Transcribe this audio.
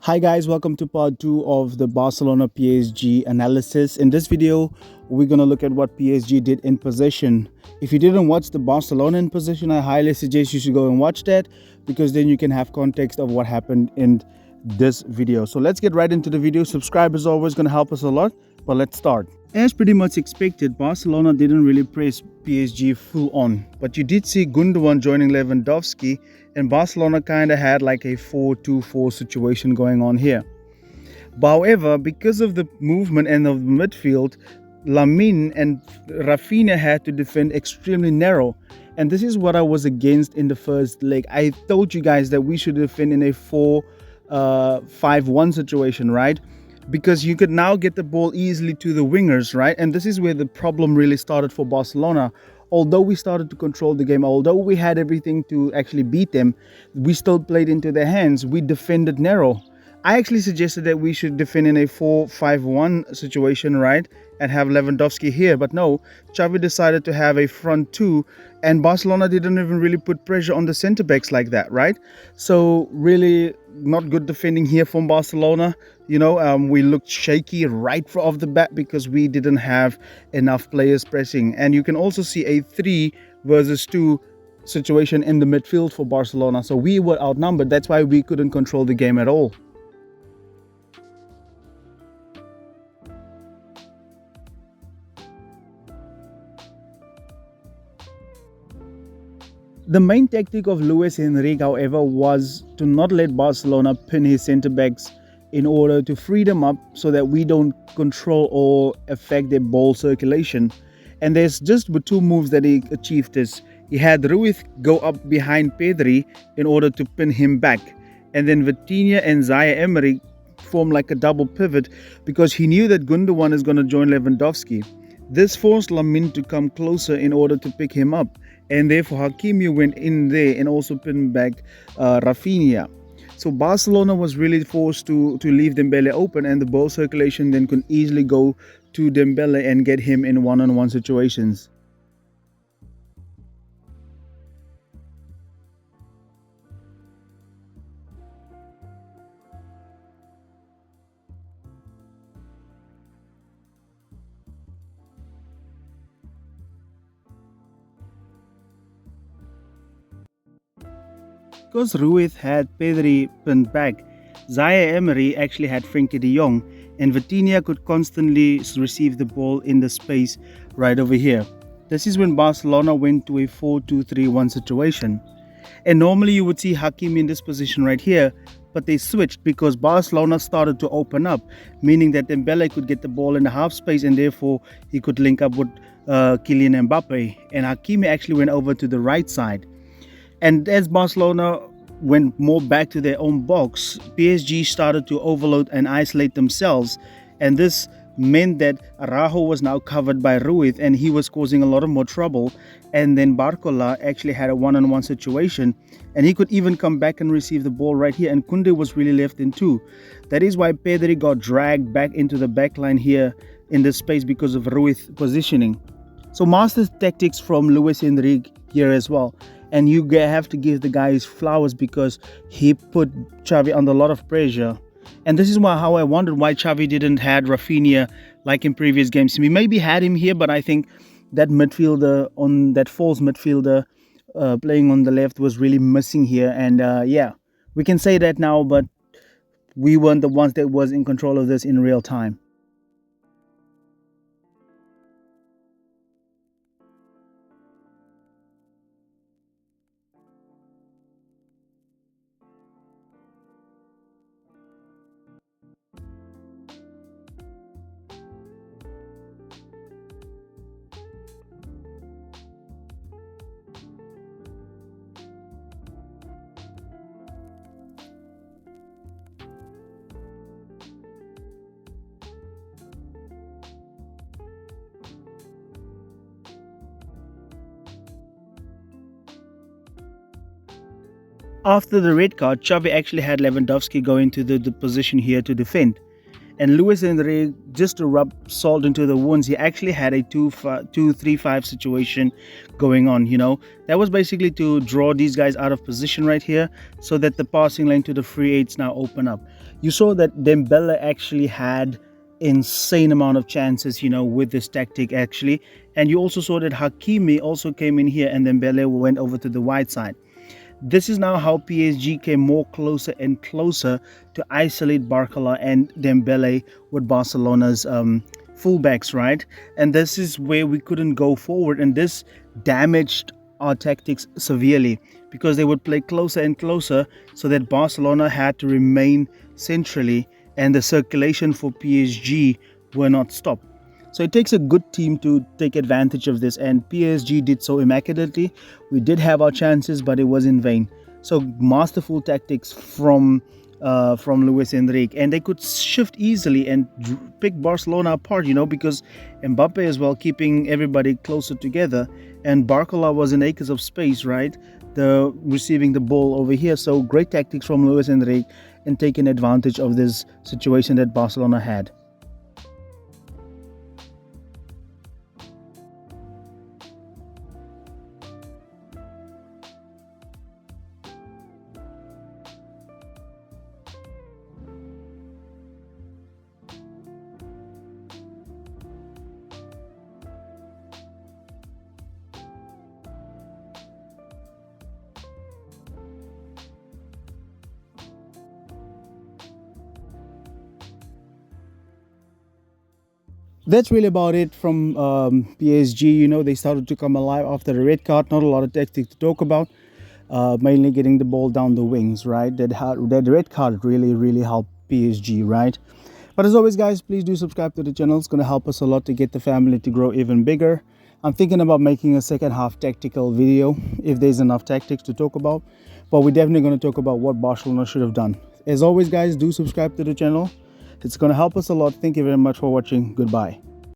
Hi guys, welcome to part 2 of the Barcelona PSG analysis. In this video, we're going to look at what PSG did in possession. If you didn't watch the Barcelona in possession, I highly suggest you should go and watch that because then you can have context of what happened in this video. So let's get right into the video. Subscribe is always going to help us a lot, but let's start. As pretty much expected, Barcelona didn't really press PSG full on, but you did see Gundogan joining Lewandowski, and Barcelona kind of had like a 4-2-4 situation going on here. But however, because of the movement and of the midfield, Lamine and Rafinha had to defend extremely narrow. And this is what I was against in the first leg. I told you guys that we should defend in a 4-5-1 situation, right? Because you could now get the ball easily to the wingers, right? And this is where the problem really started for Barcelona. Although we started to control the game, although we had everything to actually beat them, we still played into their hands. We defended narrow. I actually suggested that we should defend in a 4-5-1 situation, right? And have Lewandowski here. But no, Xavi decided to have a front two, and Barcelona didn't even really put pressure on the centre backs like that, right? So really not good defending here from Barcelona. We looked shaky right off the bat because we didn't have enough players pressing. And you can also see a 3 versus 2 situation in the midfield for Barcelona. So we were outnumbered. That's why we couldn't control the game at all. The main tactic of Luis Enrique, however, was to not let Barcelona pin his centre-backs in order to free them up so that we don't control or affect their ball circulation. And there's just two moves that he achieved this. He had Ruiz go up behind Pedri in order to pin him back. And then Vitinha and Zaire Emery form like a double pivot because he knew that Gundogan is going to join Lewandowski. This forced Lamine to come closer in order to pick him up. And therefore Hakimi went in there and also pinned back Rafinha. So Barcelona was really forced to leave Dembele open, and the ball circulation then could easily go to Dembele and get him in one-on-one situations. Because Ruiz had Pedri pinned back, Zaire Emery actually had Frenkie de Jong, and Vitinha could constantly receive the ball in the space right over here. This is when Barcelona went to a 4-2-3-1 situation. And normally you would see Hakimi in this position right here, but they switched because Barcelona started to open up, meaning that Dembele could get the ball in the half space and therefore he could link up with Kylian Mbappe. And Hakimi actually went over to the right side. And as Barcelona went more back to their own box, PSG started to overload and isolate themselves. And this meant that Araujo was now covered by Ruiz and he was causing a lot of more trouble. And then Barcola actually had a one-on-one situation and he could even come back and receive the ball right here. And Koundé was really left in two. That is why Pedri got dragged back into the back line here in this space because of Ruiz positioning. So master tactics from Luis Enrique here as well. And you have to give the guy his flowers because he put Xavi under a lot of pressure. And this is how I wondered why Xavi didn't had Rafinha like in previous games. We maybe had him here, but I think that midfielder, on that false midfielder playing on the left was really missing here. And yeah, we can say that now, but we weren't the ones that was in control of this in real time. After the red card, Xavi actually had Lewandowski go into the position here to defend. And Luis Enrique, just to rub salt into the wounds, he actually had a 2-3-5 situation going on. That was basically to draw these guys out of position right here, so that the passing lane to the free eights now open up. You saw that Dembele actually had insane amount of chances, with this tactic actually. And you also saw that Hakimi also came in here, and Dembele went over to the wide side. This is now how PSG came more closer and closer to isolate Barcola and Dembele with Barcelona's fullbacks, right? And this is where we couldn't go forward, and this damaged our tactics severely, because they would play closer and closer, so that Barcelona had to remain centrally, and the circulation for PSG were not stopped. So it takes a good team to take advantage of this, and PSG did so immaculately. We did have our chances, but it was in vain. So masterful tactics from Luis Enrique, and they could shift easily and pick Barcelona apart, because Mbappe as well keeping everybody closer together, and Barcola was in acres of space, right? Receiving the ball over here. So great tactics from Luis Enrique and taking advantage of this situation that Barcelona had. That's really about it from PSG. They started to come alive after the red card. Not a lot of tactics to talk about. Mainly getting the ball down the wings, right? That red card really helped PSG, right? But as always, guys, please do subscribe to the channel. It's going to help us a lot to get the family to grow even bigger. I'm thinking about making a second half tactical video if there's enough tactics to talk about. But we're definitely going to talk about what Barcelona should have done. As always, guys, do subscribe to the channel. It's going to help us a lot. Thank you very much for watching. Goodbye.